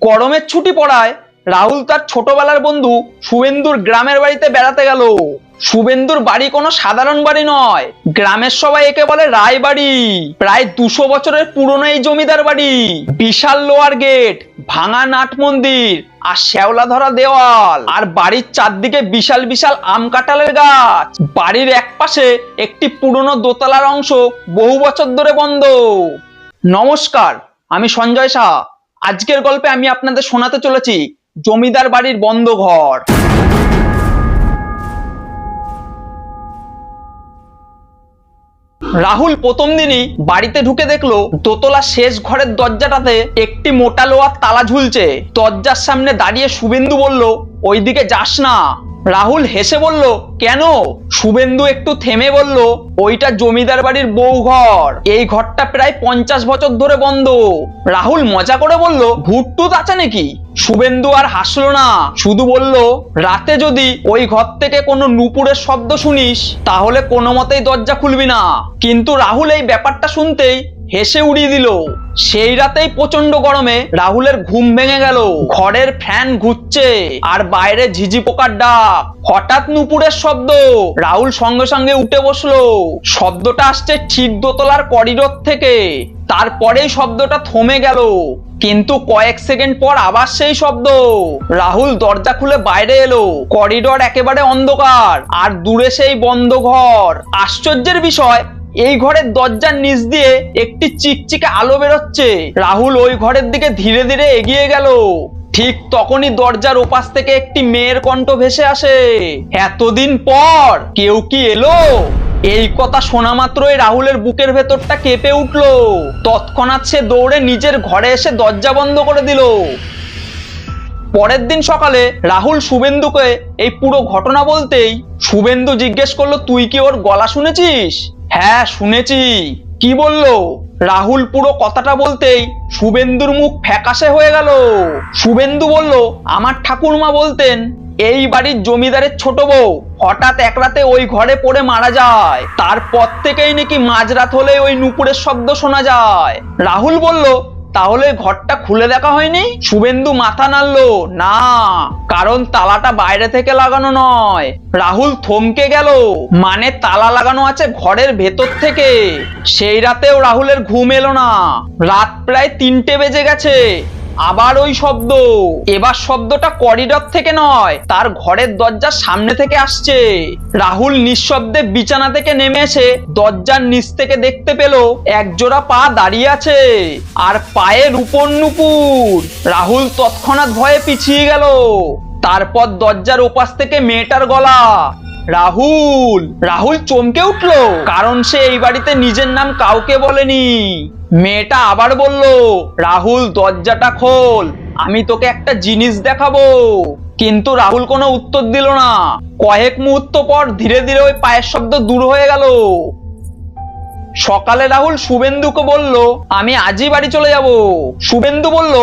গরমের ছুটি পড়ায় রাহুল তার ছোটবেলার বন্ধু শুভেন্দুর গ্রামের বাড়িতে বেড়াতে গেল। শুভেন্দুর বাড়ি কোনো সাধারণ বাড়ি নয়, গ্রামের সবাই একে বলে রায় বাড়ি। প্রায় 200 বছরের পুরনো এই জমিদার বাড়ি, বিশাল লোহার গেট, ভাঙা নাট মন্দির আর শ্যাওলা ধরা দেওয়াল, আর বাড়ির চারদিকে বিশাল বিশাল আম কাঁঠালের গাছ। বাড়ির একপাশে একটি পুরনো দোতলার অংশ বহু বছর ধরে বন্ধ। নমস্কার, আমি সঞ্জয় সাহা। আজকের গল্পে আমি আপনাদের শোনাতে চলেছি জমিদার বাড়ির বন্ধ ঘর। রাহুল প্রথম দিনই বাড়িতে ঢুকে দেখলো দোতলা শেষ ঘরের দরজাটাতে একটি মোটা লোহার তালা ঝুলছে। দরজার সামনে দাঁড়িয়ে শুভেন্দু বলল, ওইদিকে যাস না। রাহুল হেসে বলল, কেন? শুভেন্দু একটু থেমে বলল, ওইটা জমিদার বাড়ির বউ ঘর, এই ঘরটা প্রায় 50 বছর ধরে বন্ধ। রাহুল মজা করে বলল, ভূত টুত আছে নাকি? শুভেন্দু আর হাসলো না, শুধু বলল, রাতে যদি ওই ঘর থেকে কোনো নুপুরের শব্দ শুনিস তাহলে কোনো মতেই দরজা খুলবি না। কিন্তু রাহুল এই ব্যাপারটা শুনতেই হেসে উড়িয়ে দিল। সেই রাতেই প্রচন্ড গরমে রাহুলের ঘুম ভেঙে গেল। ঘরের ফ্যান ঘুরছে আর বাইরে ঝিঝি পোকার ডাক। হঠাৎ নুপুরের শব্দ। রাহুল সঙ্গে সঙ্গে উঠে বসলো। শব্দটা আসছে ঠিক দোতলার করিডোর থেকে। তারপরেই শব্দটা থমে গেল, কিন্তু কয়েক সেকেন্ড পর আবার সেই শব্দ। রাহুল দরজা খুলে বাইরে এলো। করিডোর একেবারে অন্ধকার আর দূরে সেই বন্ধ ঘর। আশ্চর্যের বিষয়, এই ঘরের দরজার নিচ দিয়ে একটি চিকচিকে আলো বেরোচ্ছে। রাহুল ওই ঘরের দিকে ধীরে ধীরে এগিয়ে গেল। ঠিক তখনই দরজার ওপাশ থেকে একটি মেয়ের কণ্ঠ ভেসে আসে, এতদিন পর কেউ কি এলো? এই কথা শোনা মাত্রই রাহুলের বুকের ভেতরটা কেঁপে উঠলো। তৎক্ষণাৎ সে দৌড়ে নিজের ঘরে এসে দরজা বন্ধ করে দিল। পরের দিন সকালে রাহুল শুভেন্দুকে এই পুরো ঘটনা বলতেই শুভেন্দু জিজ্ঞেস করলো, তুই কি ওর গলা শুনেছিস? হ্যাঁ শুনেছি। কি বললো? রাহুল পুরো কথাটা বলতেই শুভেন্দুর মুখ ফ্যাকাশে হয়ে গেল। শুভেন্দু বলল, আমার ঠাকুরমা বলতেন এই বাড়ির জমিদারের ছোট বউ হঠাৎ এক রাতে ওই ঘরে পড়ে মারা যায়। তারপর থেকেই নাকি মাঝরাত হলে ওই নুপুরের শব্দ শোনা যায়। রাহুল বলল, তাহলে ঘরটা খুলে দেখা হয়নি? শুভেন্দু মাথা নাড়লো, না, কারণ তালাটা বাইরে থেকে লাগানো নয়। রাহুল থমকে গেল, মানে তালা লাগানো আছে ঘরের ভেতর থেকে। সেই রাতেও রাহুলের ঘুম এলো না। রাত প্রায় 3টে বেজে গেছে, আবার ওই শব্দ। এবার শব্দটা করিডোর থেকে নয়, তার ঘরের দরজার সামনে থেকে আসছে। রাহুল নিঃশব্দে বিছানা থেকে নেমে এসে দরজার নিচ থেকে দেখতে পেল একজোড়া পা দাঁড়িয়ে আছে আর পায়ে রূপোর নুপুর। রাহুল তৎক্ষণাৎ ভয়ে পিছিয়ে গেল। তারপর দরজার ওপাশ থেকে মেয়েটার গলা। রাহুল রাহুল চমকে উঠলো, কারণ সে এই বাড়িতে নিজের নাম কাউকে বলেনি। মেয়েটা আবার বলল, রাহুল দরজাটা খোল, আমি তোকে একটা জিনিস দেখাবো। কিন্তু রাহুল কোনো উত্তর দিল না। কয়েক মুহূর্ত পর ধীরে ধীরে ওই পায়ের শব্দ দূর হয়ে গেল। সকালে রাহুল শুভেন্দুকে বলল, আমি আজই বাড়ি চলে যাব। শুভেন্দু বলল,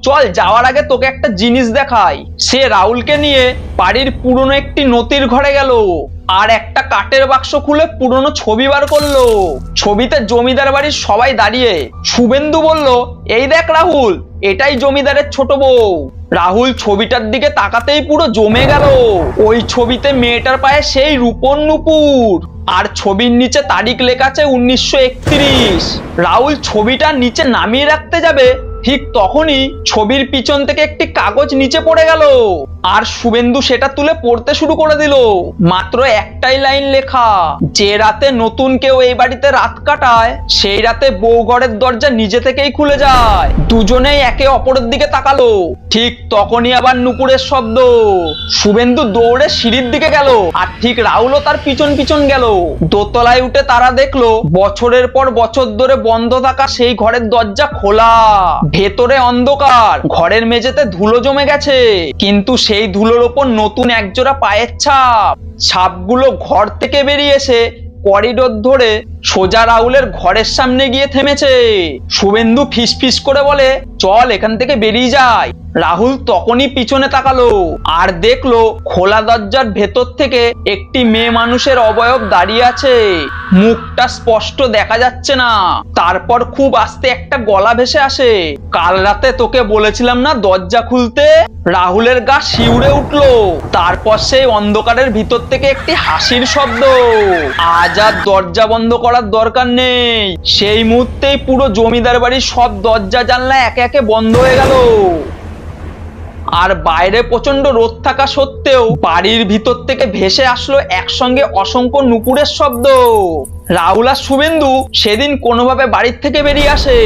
চল, যাওয়ার আগে তোকে একটা জিনিস দেখাই। সে রাহুলকে নিয়ে বাড়ির পুরনো একটি নতির ঘরে গেল আর একটা কাঠের বাক্স খুলে পুরনো ছবি বার করলো। ছবিতে জমিদার বাড়ির সবাই দাঁড়িয়ে। শুভেন্দু বলল, এই দেখ রাহুল, এটাই জমিদারের ছোট বউ। রাহুল ছবিটার দিকে তাকাতেই পুরো জমে গেল। ওই ছবিতে মেয়েটার পায়ে সেই রূপোর নুপুর আর ছবির নিচে তারিখ লেখা আছে 1931। রাহুল ছবিটা নিচে নামিয়ে রাখতে যাবে, ঠিক তখনই ছবির পিছন থেকে একটি কাগজ নিচে পড়ে গেল আর শুভেন্দু সেটা তুলে পড়তে শুরু করে দিল। মাত্র একটাই লাইন লেখা, যে রাতে নতুন কেউ এই বাড়িতে রাত কাটায় সেই রাতে বউ ঘরের দরজা নিজে থেকেই খুলে যায়। দুজনেই একে অপরের দিকে তাকালো। ঠিক তখনই আবার নুপুরের শব্দ। শুভেন্দু দৌড়ে সিঁড়ির দিকে গেল আর ঠিক রাহুলও তার পিছন পিছন গেল। দোতলায় উঠে তারা দেখলো বছরের পর বছর ধরে বন্ধ থাকা সেই ঘরের দরজা খোলা। ভেতরে অন্ধকার, ঘরের মেঝেতে ধুলো জমে গেছে, কিন্তু সেই ধুলোর ওপর নতুন একজোড়া পায়ের ছাপ। ছাপগুলো ঘর থেকে বেরিয়ে এসে করিডোর ধরে সোজা রাহুলের ঘরের সামনে গিয়ে থেমেছে। শুভেন্দু ফিসফিস করে বলে, চল এখান থেকে বেরিয়ে যাই। রাহুল তখনই পিছনে তাকালো আর দেখলো খোলা দরজার ভেতর থেকে একটি মেয়ে মানুষের অবয়ব দাঁড়িয়ে আছে। মুখটা স্পষ্ট দেখা যাচ্ছে না। তারপর খুব আস্তে একটা গলা ভেসে আসে, কাল রাতে তোকে বলেছিলাম না দরজা খুলতে। রাহুলের গা শিউরে উঠলো। তারপর সেই অন্ধকারের ভিতর থেকে একটি হাসির শব্দ। আজ আর দরজা বন্ধ করার দরকার নেই। সেই মুহূর্তেই পুরো জমিদার বাড়ির সব দরজা জানলা একে একে বন্ধ হয়ে গেল। আর বাইরে প্রচন্ড রোদ থাকা সত্ত্বেও বাড়ির ভিতর থেকে ভেসে আসলো একসঙ্গে অসংখ্য নুপুরের শব্দ। রাহুল আর শুভেন্দু সেদিন কোনোভাবে বাড়ির থেকে বেরিয়ে আসে।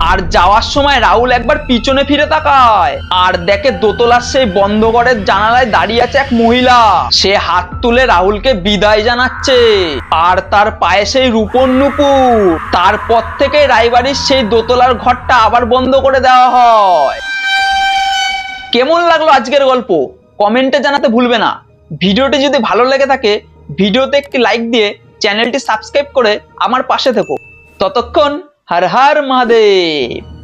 আর যাওয়ার সময় রাহুল একবার পিছনে ফিরে তাকায় আর দেখে দোতলার সেই বন্ধ ঘরের জানালায় দাঁড়িয়ে আছে এক মহিলা। সে হাত তুলে রাহুলকে বিদায় জানাচ্ছে আর তার পায়ে সেই রূপোর নুপুর। তারপর থেকে রায়বাড়ির সেই দোতলার ঘরটা আবার বন্ধ করে দেওয়া হয়। কেমন লাগলো আজকের গল্প কমেন্টে জানাতে ভুলবে না। ভিডিওটি যদি ভালো লেগে থাকে ভিডিওতে একটি লাইক দিয়ে চ্যানেলটি সাবস্ক্রাইব করে আমার পাশে থেকো। ততক্ষণ হর হর মহাদেব।